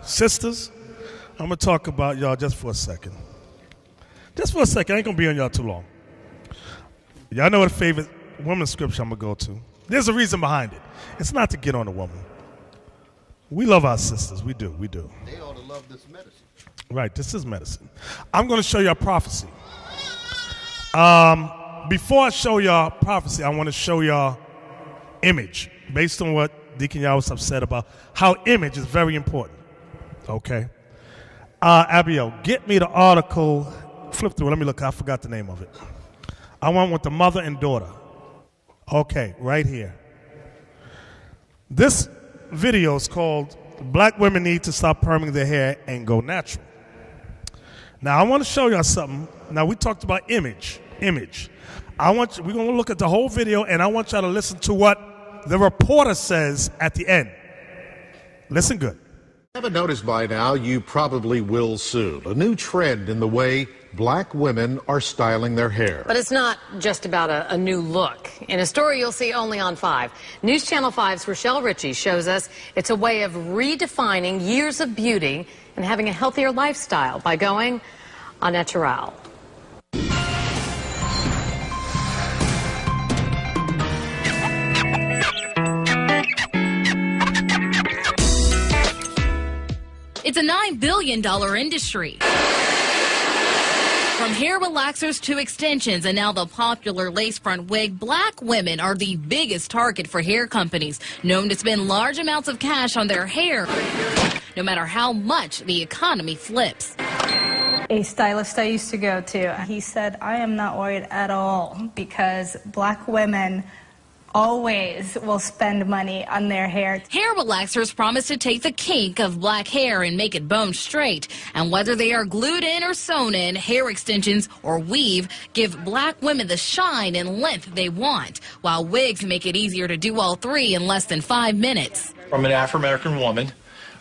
Sisters, I'm going to talk about y'all just for a second. Just for a second. I ain't going to be on y'all too long. Y'all know what favorite women's scripture I'm going to go to. There's a reason behind it. It's not to get on a woman. We love our sisters. We do. We do. They ought to love this medicine. Right. This is medicine. I'm going to show y'all prophecy. Before I show y'all prophecy, I want to show y'all image. Based on what Deacon Yawis have said about how image is very important. Okay? Abiel, get me the article. Flip through. Let me look. I forgot the name of it. I want with the mother and daughter. Okay, right here. This video is called Black Women Need to Stop Perming Their Hair and Go Natural. Now, I want to show y'all something. Now, we talked about image. We're going to look at the whole video, and I want y'all to listen to what the reporter says at the end. Listen good. Haven't noticed by now, you probably will soon. A new trend in the way black women are styling their hair. But it's not just about a new look. In a story you'll see only on 5, News Channel 5's Rochelle Ritchie shows us it's a way of redefining years of beauty and having a healthier lifestyle by going au naturel. It's a $9 billion industry. From hair relaxers to extensions and now the popular lace front wig, black women are the biggest target for hair companies, known to spend large amounts of cash on their hair, no matter how much the economy flips. A stylist I used to go to, he said, I am not worried at all because black women always will spend money on their hair. Hair relaxers promise to take the kink of black hair and make it bone straight. And whether they are glued in or sewn in, hair extensions or weave give black women the shine and length they want, while wigs make it easier to do all three in less than 5 minutes. From an Afro-American woman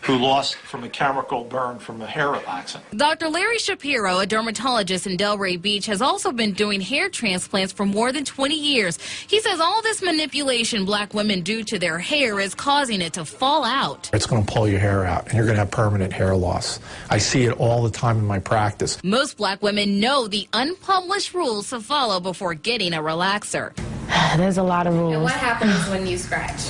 who lost from a chemical burn from a hair relaxant. Dr. Larry Shapiro, a dermatologist in Delray Beach, has also been doing hair transplants for more than 20 years. He says all this manipulation black women do to their hair is causing it to fall out. It's going to pull your hair out, and you're going to have permanent hair loss. I see it all the time in my practice. Most black women know the unpublished rules to follow before getting a relaxer. There's a lot of rules. And what happens when you scratch?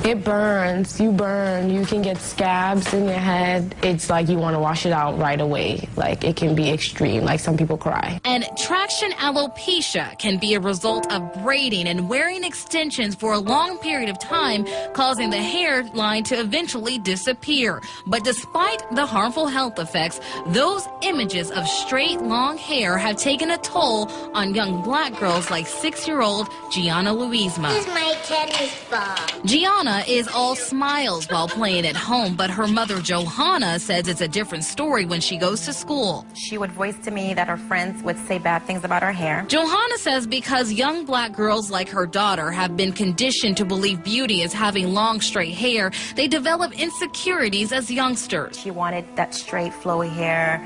It burns. You burn. You can get scabs in your head. It's like you want to wash it out right away. Like, it can be extreme. Like, some people cry. And traction alopecia can be a result of braiding and wearing extensions for a long period of time, causing the hairline to eventually disappear. But despite the harmful health effects, those images of straight, long hair have taken a toll on young black girls like 6-year-old Gianna Louisma. This is my tennis ball. Gianna is all smiles while playing at home, but her mother Johanna says it's a different story when she goes to school. She would voice to me that her friends would say bad things about her hair. Johanna says because young black girls like her daughter have been conditioned to believe beauty is having long, straight hair, they develop insecurities as youngsters. She wanted that straight, flowy hair.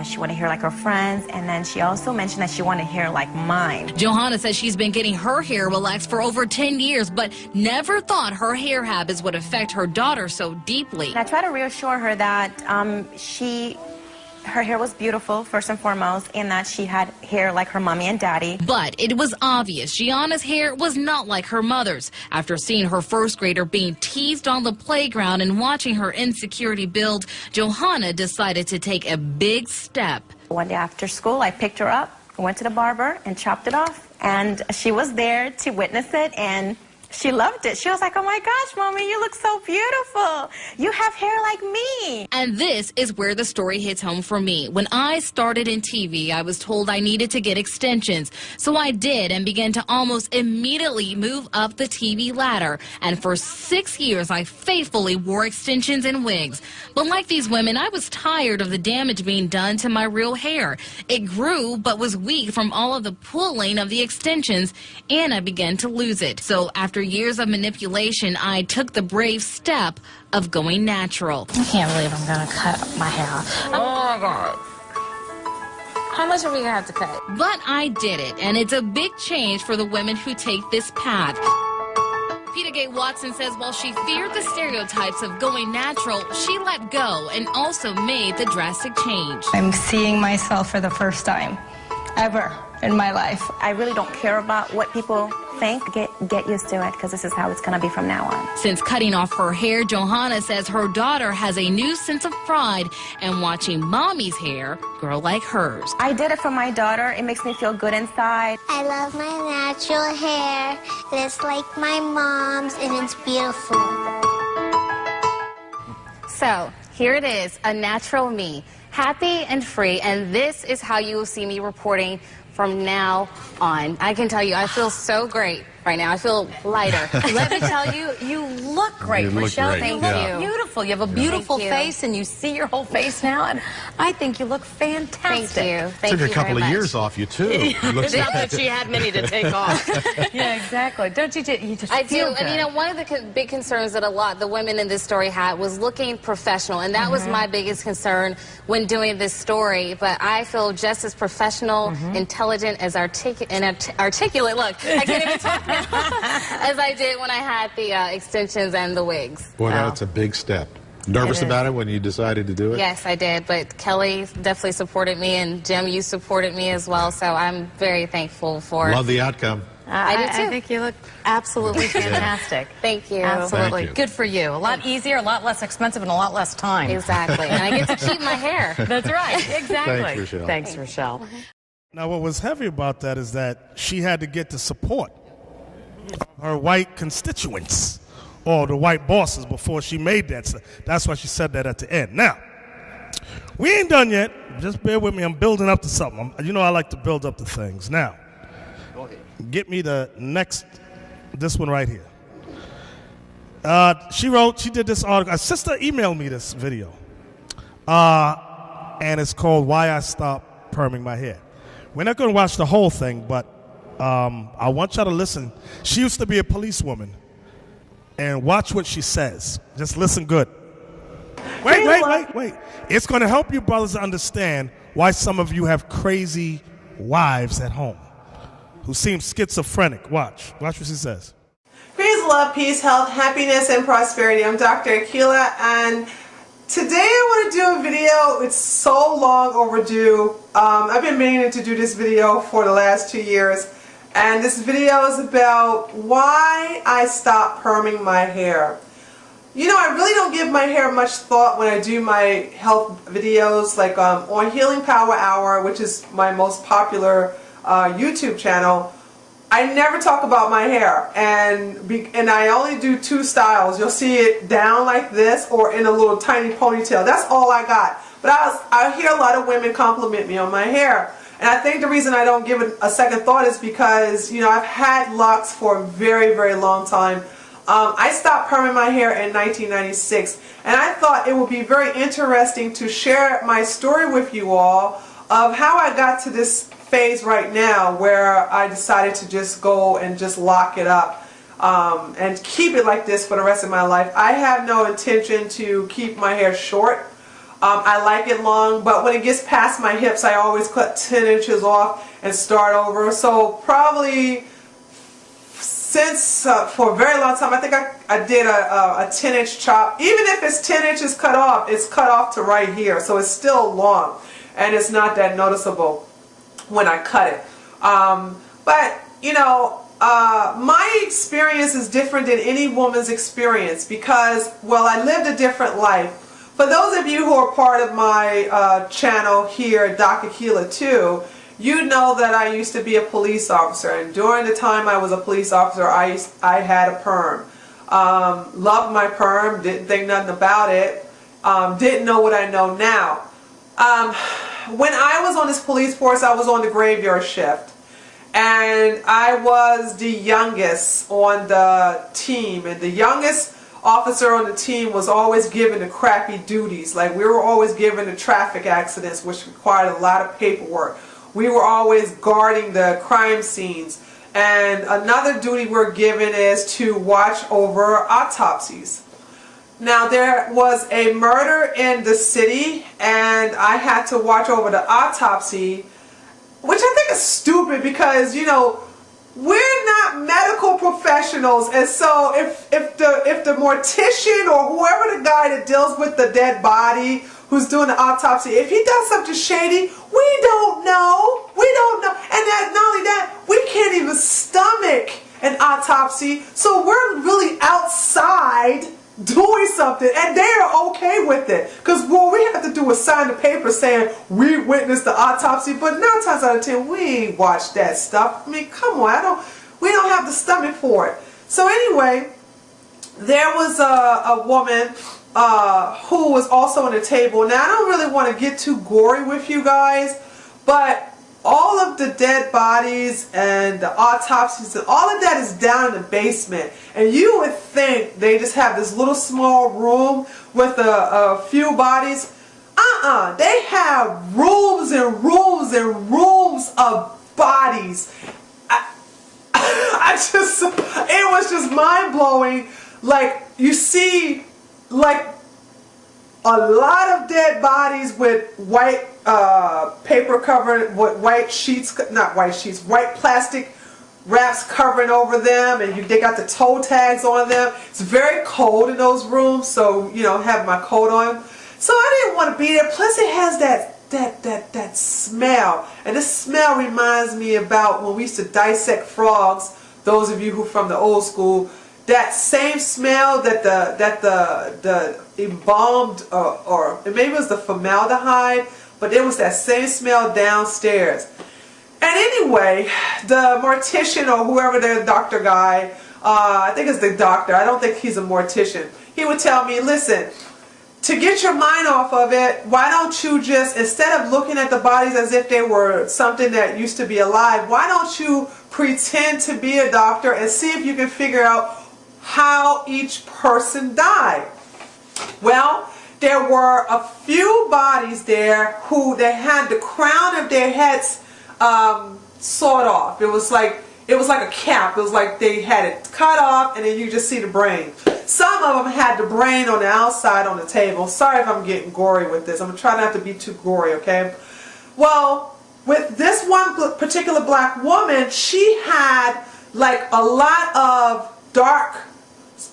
She wanted hair like her friends, and then she also mentioned that she wanted hair like mine. Johanna says she's been getting her hair relaxed for over 10 years, but never thought her hair habits would affect her daughter so deeply. And I try to reassure her that her hair was beautiful, first and foremost, and that she had hair like her mommy and daddy. But it was obvious Gianna's hair was not like her mother's. After seeing her first grader being teased on the playground and watching her insecurity build, Johanna decided to take a big step. One day after school, I picked her up, went to the barber, and chopped it off. And she was there to witness it, and she loved it. She was like, oh my gosh, Mommy, you look so beautiful. You have hair like me. And this is where the story hits home for me. When I started in TV, I was told I needed to get extensions. So I did and began to almost immediately move up the TV ladder. And for 6 years, I faithfully wore extensions and wigs. But like these women, I was tired of the damage being done to my real hair. It grew, but was weak from all of the pulling of the extensions, and I began to lose it. So after years of manipulation, I took the brave step of going natural. I can't believe I'm gonna cut my hair off. Oh my God. How much are we gonna have to cut? But I did it, and it's a big change for the women who take this path. Peter Abigail Watson says while she feared the stereotypes of going natural, she let go and also made the drastic change. I'm seeing myself for the first time ever in my life. I really don't care about what people think. Get used to it, because this is how it's going to be from now on. Since cutting off her hair, Johanna says her daughter has a new sense of pride in watching mommy's hair grow like hers. I did it for my daughter. It makes me feel good inside. I love my natural hair. It's like my mom's, and it's beautiful. So here it is, a natural me, happy and free, and this is how you will see me reporting from now on. I can tell you, I feel so great right now. I feel lighter. Let me tell you, you look great, You look Michelle. great. You Thank look beautiful. You have a beautiful Thank you. face, and you see your whole face now, and I think you look fantastic. Thank you. Thank Took you a couple very of much. years off you, too. You look Not that she had many to take off. Yeah, exactly. Don't you just I feel do, and you know, one of the big concerns that the women in this story had was looking professional, and that was my biggest concern when doing this story. But I feel just as professional, intelligent, as articulate. Look, I can't even talk now. As I did when I had the extensions and the wigs. Boy, that's a big step. Nervous about it when you decided to do it? Yes, I did, but Kelly definitely supported me, and Jim, you supported me as well, so I'm very thankful for Love the outcome. I do too. I think you look absolutely fantastic. Thank you. Absolutely. Thank you. Good for you. A lot easier, a lot less expensive, and a lot less time. Exactly, and I get to keep my hair. That's right. Exactly. Thanks, Rochelle. Thanks, Rochelle. Now, what was heavy about that is that she had to get the support of her white constituents or the white bosses before she made that. So that's why she said that at the end. Now, we ain't done yet. Just bear with me. I'm building up to something. You know I like to build up to things. Now, get me the next, this one right here. She did this article. A sister emailed me this video. And it's called Why I Stopped Perming My Hair. We're not going to watch the whole thing, but I want y'all to listen. She used to be a policewoman. And watch what she says. Just listen good. Wait. It's going to help you brothers understand why some of you have crazy wives at home who seem schizophrenic. Watch what she says. Praise, love, peace, health, happiness, and prosperity. I'm Dr. Akila, and today I want to do a video. It's so long overdue. I've been meaning to do this video for the last 2 years. And this video is about why I stopped perming my hair. You know, I really don't give my hair much thought when I do my health videos, like on Healing Power Hour, which is my most popular YouTube channel. I never talk about my hair, and I only do 2 styles. You'll see it down like this or in a little tiny ponytail. That's all I got. But I hear a lot of women compliment me on my hair. And I think the reason I don't give it a second thought is because, you know, I've had locks for a very, very long time. I stopped perming my hair in 1996, and I thought it would be very interesting to share my story with you all of how I got to this phase right now where I decided to just go and just lock it up and keep it like this for the rest of my life. I have no intention to keep my hair short. I like it long, but when it gets past my hips, I always cut 10 inches off and start over. So probably since for a very long time, I think I did a 10-inch chop. Even if it's 10 inches cut off, it's cut off to right here. So it's still long, and it's not that noticeable when I cut it. But, you know, my experience is different than any woman's experience because, well, I lived a different life. For those of you who are part of my channel here at Doc Akila 2, you know that I used to be a police officer, and during the time I was a police officer, I had a perm. Loved my perm, didn't think nothing about it, didn't know what I know now. When I was on this police force, I was on the graveyard shift, and I was the youngest on the team, and the youngest officer on the team was always given the crappy duties. Like, we were always given the traffic accidents, which required a lot of paperwork. We were always guarding the crime scenes. And another duty we're given is to watch over autopsies. Now, there was a murder in the city, and I had to watch over the autopsy, which I think is stupid because, you know, we're not not medical professionals, and so if the mortician or whoever the guy that deals with the dead body who's doing the autopsy, if he does something shady, we don't know. We don't know. And that, not only that, we can't even stomach an autopsy, so we're really outside doing something, and they're okay with it, because what we have to do is sign the paper saying we witnessed the autopsy, but 9 times out of 10 we ain't watched that stuff. I mean, come on, we don't have the stomach for it. So anyway, there was a woman who was on the table. Now I don't really want to get too gory with you guys, but all of the dead bodies and the autopsies and all of that is down in the basement. And you would think they just have this little small room with a few bodies. They have rooms and rooms and rooms of bodies. It was just mind-blowing. Like, you see, like, a lot of dead bodies with white paper covering, with white sheets, not white sheets, white plastic wraps covering over them, and they got the toe tags on them. It's very cold in those rooms, so, you know, have my coat on. So I didn't want to be there. Plus it has that smell. And this smell reminds me about when we used to dissect frogs, those of you who from the old school. That same smell that the embalmed, or maybe it was the formaldehyde, but it was that same smell downstairs. And anyway, the mortician or whoever the doctor guy, I think it's the doctor, I don't think he's a mortician, he would tell me, listen, to get your mind off of it, why don't you just, instead of looking at the bodies as if they were something that used to be alive, why don't you pretend to be a doctor and see if you can figure out how each person died. Well, there were a few bodies there who they had the crown of their heads sawed off. It was like a cap. It was like they had it cut off, and then you just see the brain. Some of them had the brain on the outside on the table. Sorry if I'm getting gory with this. I'm going to try not to be too gory, okay? Well, with this one particular black woman, she had like a lot of dark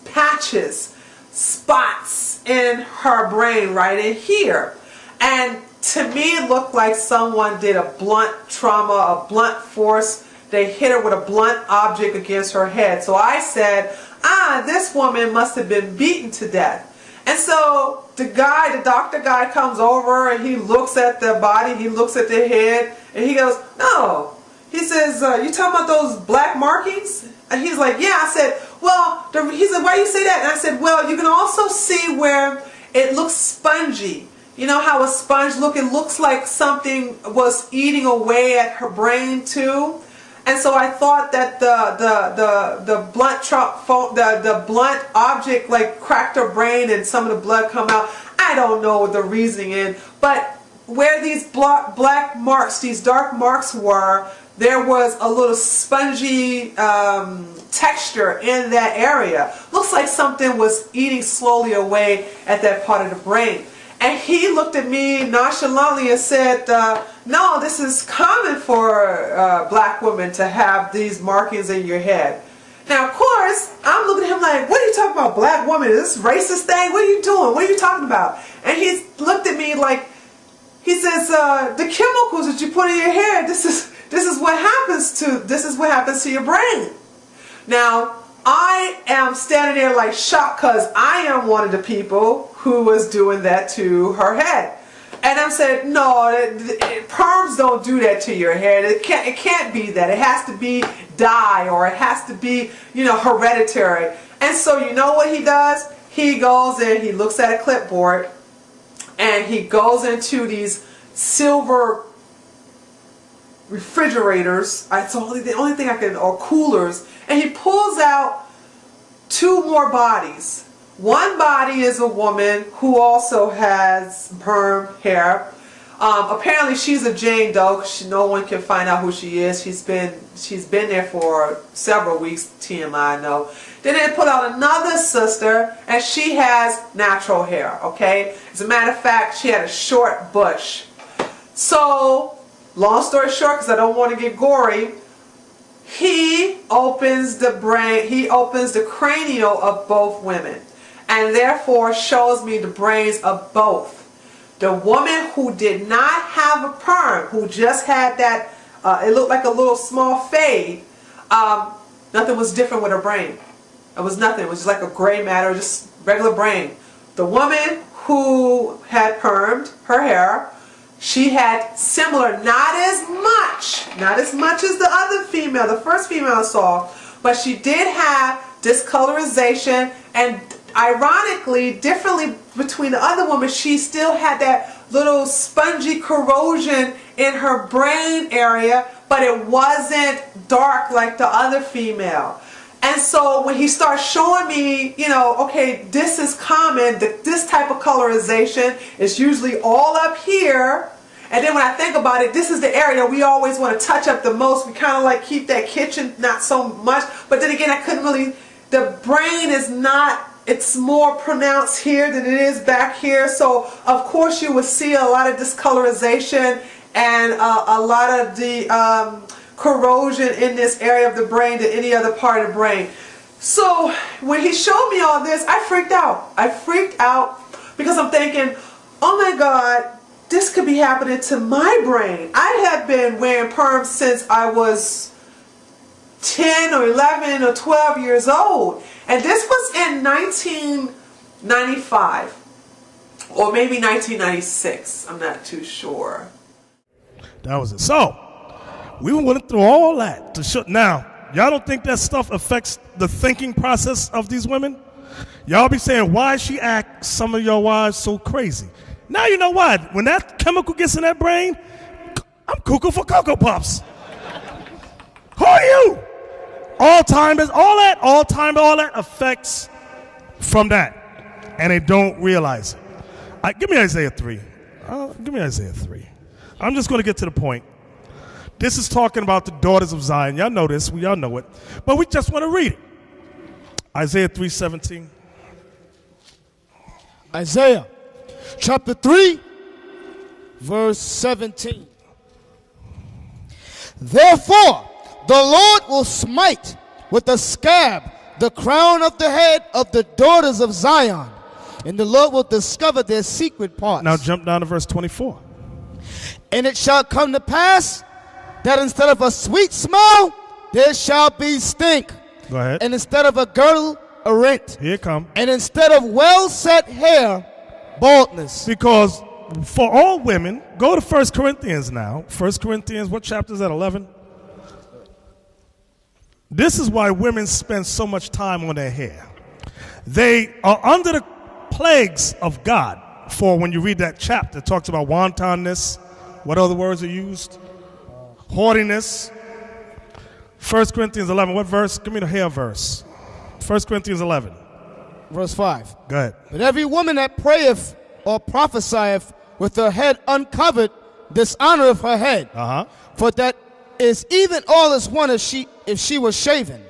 patches, spots in her brain right in here. And to me it looked like someone did a blunt trauma, a blunt force. They hit her with a blunt object against her head. So I said, this woman must have been beaten to death. And so the doctor guy comes over and he looks at the body, he looks at the head, and he goes, no. He says, you talking about those black markings? And he's like, yeah. I said, well, he said, why do you say that? And I said, well, you can also see where it looks spongy. You know how a sponge looks like something was eating away at her brain too. And so I thought that the blunt object like cracked her brain and some of the blood come out. I don't know what the reasoning is, but where these black marks, these dark marks were, there was a little spongy texture in that area. Looks like something was eating slowly away at that part of the brain. And he looked at me nonchalantly and said, no, this is common for black women to have these markings in your head. Now, of course, I'm looking at him like, what are you talking about, black woman? Is this racist thing? What are you doing? What are you talking about? And he looked at me like, he says, the chemicals that you put in your hair, this is what happens to your brain. Now, I am standing there like shocked because I am one of the people who was doing that to her head. And I'm saying, no, perms don't do that to your hair. It can't be that. It has to be dye, or it has to be, you know, hereditary. And so you know what he does? He goes in, he looks at a clipboard, and he goes into these silver refrigerators. It's the only thing I can, or coolers, and he pulls out 2 more bodies. One body is a woman who also has perm hair. Apparently she's a Jane Doe, because no one can find out who she is. She's been there for several weeks, TMI, I know. Then they put out another sister, and she has natural hair, okay? As a matter of fact, she had a short bush. So, long story short, because I don't want to get gory, he opens the brain, he opens the cranial of both women, and therefore shows me the brains of both. The woman who did not have a perm, who just had that, it looked like a little small fade, nothing was different with her brain. It was nothing. It was just like a gray matter, just regular brain. The woman who had permed her hair, she had similar, not as much as the other female, the first female I saw, but she did have discolorization, and ironically, differently between the other woman, she still had that little spongy corrosion in her brain area, but it wasn't dark like the other female. And so when he starts showing me, you know, okay, this is common, this type of colorization is usually all up here. And then when I think about it, this is the area we always want to touch up the most. We kind of like keep that kitchen not so much. But then again, I couldn't really, the brain is not, it's more pronounced here than it is back here. So of course you will see a lot of discolorization and a lot of the corrosion in this area of the brain than any other part of the brain. So when he showed me all this, I freaked out. I freaked out because I'm thinking, oh my God, this could be happening to my brain. I have been wearing perms since I was 10 or 11 or 12 years old. And this was in 1995 or maybe 1996. I'm not too sure. That was it. So, we went through all that to show. Now, y'all don't think that stuff affects the thinking process of these women? Y'all be saying, why she act some of your wives so crazy? Now you know why. When that chemical gets in that brain, I'm cuckoo for Cocoa Puffs. Who are you? Alzheimer's, all that affects from that. And they don't realize it. Give me Isaiah 3. Give me Isaiah 3. I'm just going to get to the point. This is talking about the daughters of Zion. Y'all know this. We all know it. But we just want to read it. Isaiah 3:17. Isaiah chapter 3, verse 17. Therefore, the Lord will smite with a scab the crown of the head of the daughters of Zion, and the Lord will discover their secret parts. Now jump down to verse 24. And it shall come to pass that instead of a sweet smell, there shall be stink. Go ahead. And instead of a girdle, a rent. Here it come. And instead of well-set hair, baldness. Because for all women, go to 1 Corinthians now. 1 Corinthians, what chapter is that, 11? This is why women spend so much time on their hair. They are under the plagues of God. For when you read that chapter, it talks about wantonness. What other words are used? Haughtiness. 1 Corinthians 11, what verse? Give me the hair verse. 1 Corinthians 11. Verse 5. Go ahead. But every woman that prayeth or prophesieth with her head uncovered dishonoreth her head. For that is even all as one if she was shaven.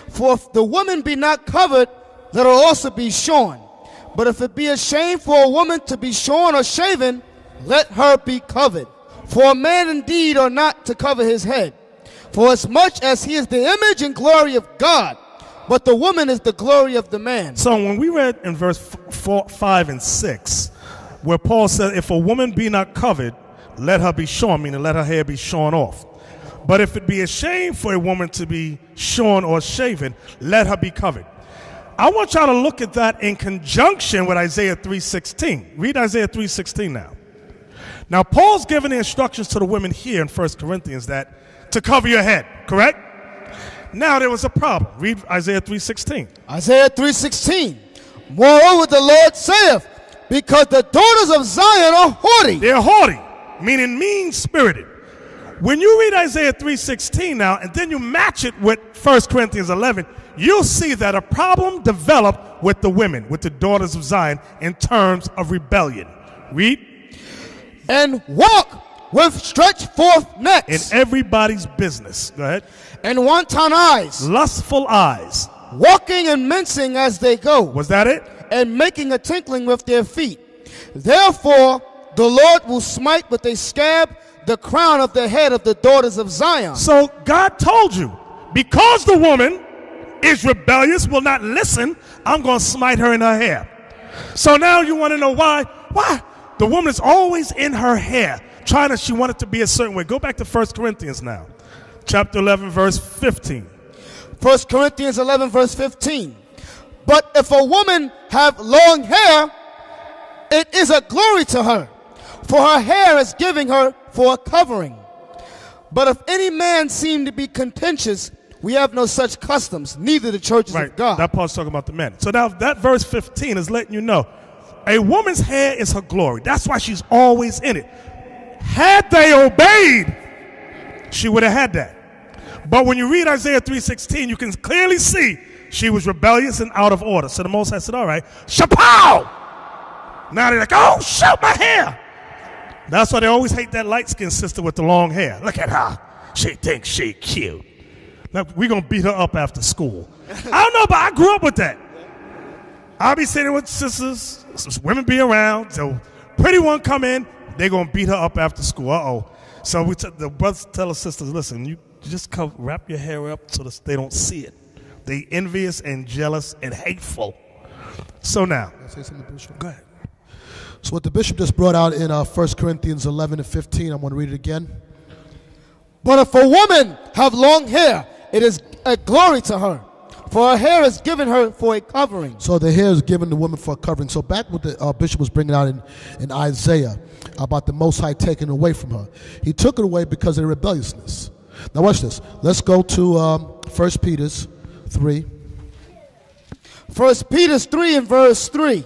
For if the woman be not covered, let her also be shorn. But if it be a shame for a woman to be shorn or shaven, let her be covered. For a man indeed ought not to cover his head, for as much as he is the image and glory of God, but the woman is the glory of the man. So when we read in verse 4, 5, and 6, where Paul said, if a woman be not covered, let her be shorn, meaning let her hair be shorn off. But if it be a shame for a woman to be shorn or shaven, let her be covered. I want y'all to look at that in conjunction with Isaiah 3:16. Read Isaiah 3:16 now. Now, Paul's giving the instructions to the women here in 1 Corinthians that to cover your head, correct? Now, there was a problem. Read Isaiah 3:16. Isaiah 3:16. Moreover, the Lord saith, because the daughters of Zion are haughty. They're haughty, meaning mean-spirited. When you read Isaiah 3:16 now, and then you match it with 1 Corinthians 11, you'll see that a problem developed with the women, with the daughters of Zion, in terms of rebellion. Read. And walk with stretched forth necks. In everybody's business. Go ahead. And wanton eyes. Lustful eyes. Walking and mincing as they go. Was that it? And making a tinkling with their feet. Therefore, the Lord will smite with a scab the crown of the head of the daughters of Zion. So God told you, because the woman is rebellious, will not listen, I'm going to smite her in her hair. So now you want to know why? Why? The woman is always in her hair, she wanted to be a certain way. Go back to 1 Corinthians now, chapter 11, verse 15. 1 Corinthians 11, verse 15. But if a woman have long hair, it is a glory to her, for her hair is giving her for a covering. But if any man seem to be contentious, we have no such customs, neither the churches of God. That part's talking about the men. So now that verse 15 is letting you know, a woman's hair is her glory. That's why she's always in it. Had they obeyed, she would have had that. But when you read Isaiah 3:16, you can clearly see she was rebellious and out of order. So the Most High said, all right, shapow! Now they're like, oh, shoot, my hair. That's why they always hate that light-skinned sister with the long hair. Look at her. She thinks she cute. Now, we're going to beat her up after school. I don't know, but I grew up with that. I'll be sitting with sisters, women be around, so pretty one come in, they're going to beat her up after school. Uh-oh. So the brothers tell the sisters, listen, you just come wrap your hair up so that they don't see it. They envious and jealous and hateful. So now. Can I say something, Bishop? Go ahead. So what the bishop just brought out in 1 Corinthians 11 and 15, I'm going to read it again. But if a woman have long hair, it is a glory to her, for her hair is given her for a covering. So the hair is given the woman for a covering. So back what the bishop was bringing out in Isaiah about the Most High taking it away from her. He took it away because of the rebelliousness. Now watch this. Let's go to 1 Peter 3. 1 Peter 3 and verse 3.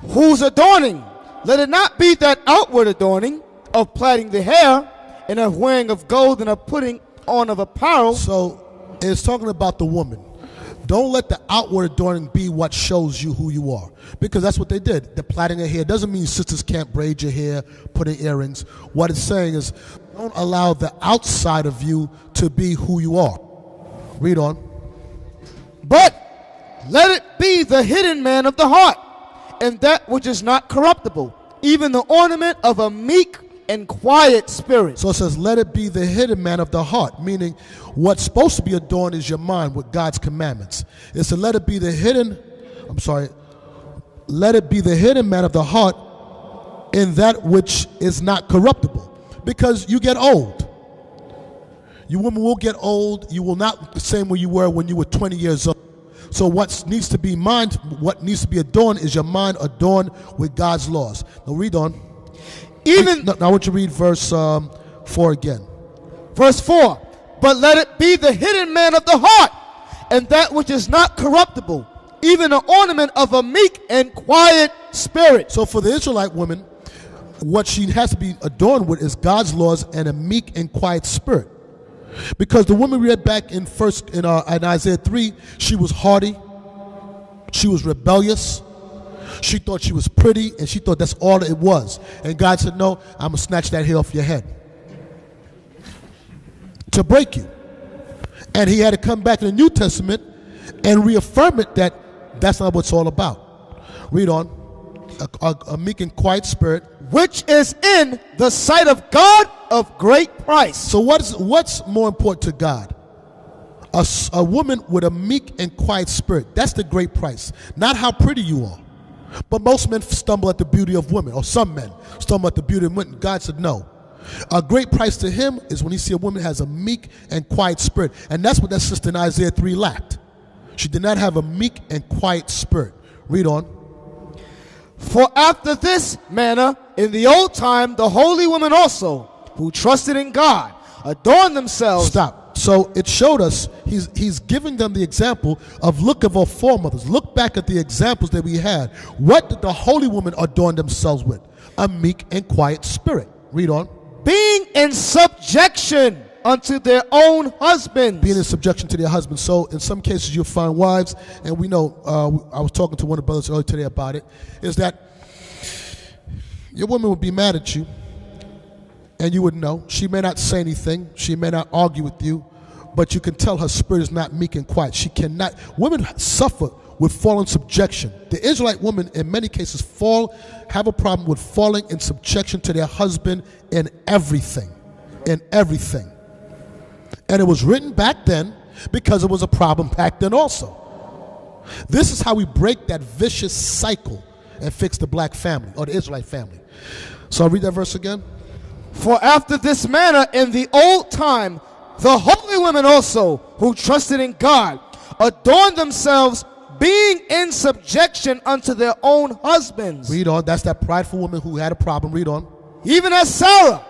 Whose adorning, let it not be that outward adorning of plaiting the hair and of wearing of gold and of putting on of apparel. So it's talking about the woman. Don't let the outward adorning be what shows you who you are, because that's what they did. The plaiting of hair doesn't mean sisters can't braid your hair, put in earrings. What it's saying is don't allow the outside of you to be who you are. Read on. But let it be the hidden man of the heart, and that which is not corruptible, even the ornament of a meek and quiet spirit. So it says, let it be the hidden man of the heart, meaning what's supposed to be adorned is your mind with God's commandments. It's to let it be the hidden man of the heart in that which is not corruptible. Because you get old. You women will get old. You will not be the same way you were when you were 20 years old. So what needs to be adorned is your mind adorned with God's laws. Now read on. Now I want you to read verse 4 again. Verse 4. But let it be the hidden man of the heart, and that which is not corruptible, even an ornament of a meek and quiet spirit. So for the Israelite woman, what she has to be adorned with is God's laws and a meek and quiet spirit. Because the woman we read back in Isaiah 3, she was haughty, she was rebellious, she thought she was pretty, and she thought that's all it was. And God said, no, I'm going to snatch that hair off your head to break you. And he had to come back in the New Testament and reaffirm it that that's not what it's all about. Read on. A meek and quiet spirit, which is in the sight of God of great price. So what's more important to God? A woman with a meek and quiet spirit. That's the great price. Not how pretty you are. But most men stumble at the beauty of women, or some men stumble at the beauty of women. God said no. A great price to him is when he see a woman has a meek and quiet spirit. And that's what that sister in Isaiah 3 lacked. She did not have a meek and quiet spirit. Read on. For after this manner, in the old time, the holy women also, who trusted in God, adorned themselves. Stop. So it showed us, he's giving them the example of look of our foremothers. Look back at the examples that we had. What did the holy women adorn themselves with? A meek and quiet spirit. Read on. Being in subjection unto their own husbands. Being in subjection to their husbands. So in some cases you'll find wives, and we know, I was talking to one of the brothers earlier today about it, is that your woman would be mad at you, and you would know. She may not say anything, she may not argue with you, but you can tell her spirit is not meek and quiet. She cannot. Women suffer with falling subjection. The Israelite women in many cases have a problem with falling in subjection to their husband in everything. In everything. And it was written back then because it was a problem back then also. This is how we break that vicious cycle and fix the black family, or the Israelite family. So I'll read that verse again. For after this manner in the old time, the holy women also, who trusted in God, adorned themselves, being in subjection unto their own husbands. Read on. That's that prideful woman who had a problem. Read on. Even as Sarah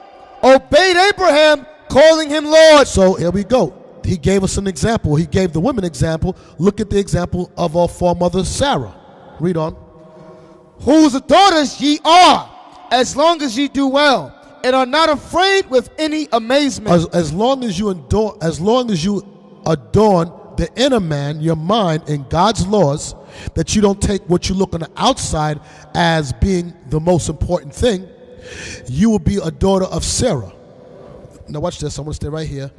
obeyed Abraham, calling him Lord. So here we go. He gave us an example. He gave the women example. Look at the example of our foremother Sarah. Read on. Whose daughters ye are, as long as ye do well, and are not afraid with any amazement. As long as you adorn the inner man, your mind, in God's laws, that you don't take what you look on the outside as being the most important thing, you will be a daughter of Sarah. Now watch this. I want to stay right here.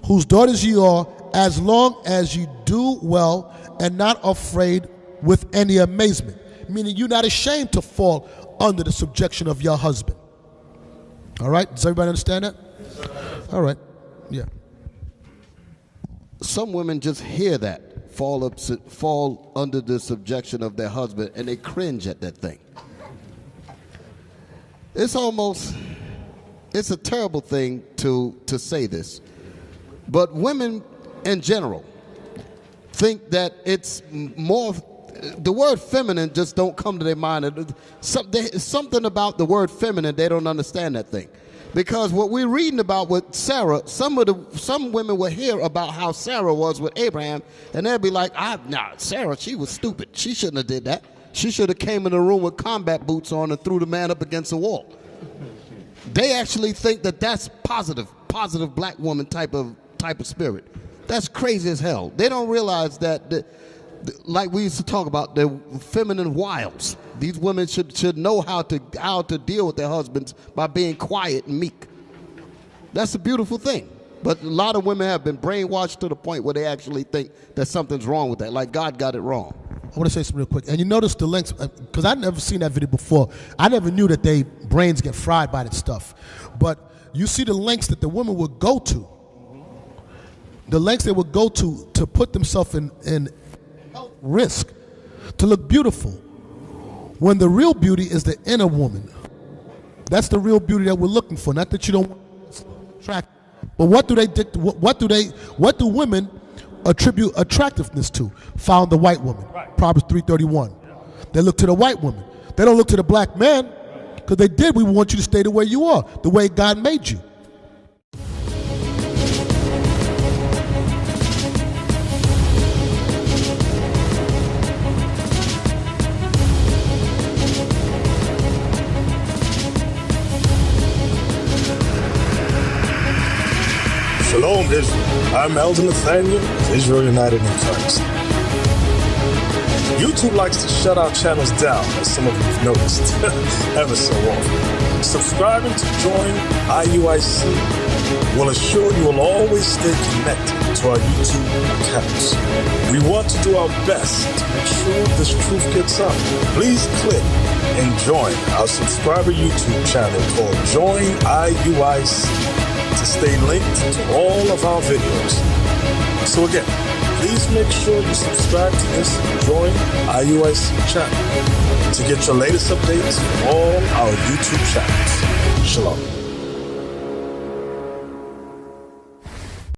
Whose daughters you are, as long as you do well and not afraid with any amazement. Meaning you're not ashamed to fall under the subjection of your husband. All right? Does everybody understand that? All right. Yeah. Some women just hear that, fall under the subjection of their husband, and they cringe at that thing. It's a terrible thing to say this, but women in general think that it's more, the word feminine just don't come to their mind. Something about the word feminine, they don't understand that thing. Because what we're reading about with Sarah, some women will hear about how Sarah was with Abraham, and they'll be like, Sarah, she was stupid. She shouldn't have did that. She should have came in the room with combat boots on and threw the man up against the wall. They actually think that that's positive black woman type of spirit. That's crazy as hell. They don't realize that, like we used to talk about, the feminine wiles. These women should know how to deal with their husbands by being quiet and meek. That's a beautiful thing. But a lot of women have been brainwashed to the point where they actually think that something's wrong with that, like God got it wrong. I want to say something real quick. And you notice the lengths, because I'd never seen that video before. I never knew that their brains get fried by that stuff. But you see the lengths that the women would go to. The lengths they would go to put themselves in risk, to look beautiful. When the real beauty is the inner woman. That's the real beauty that we're looking for. Not that you don't want to attract. But what do women attribute attractiveness to? Found the white woman. Right. Proverbs 3:31. Yeah. They look to the white woman. They don't look to the black man, because they did. We want you to stay the way you are, the way God made you. Shalom, Israel. I'm Elder Nathaniel of Israel United in Christ. YouTube likes to shut our channels down, as some of you have noticed, ever so often. Subscribing to join IUIC will assure you will always stay connected to our YouTube accounts. We want to do our best to make sure this truth gets out. Please click and join our subscriber YouTube channel called Join IUIC to stay linked to all of our videos. So again, please make sure you subscribe to this and join IUIC channel to get your latest updates from all our YouTube channels. Shalom.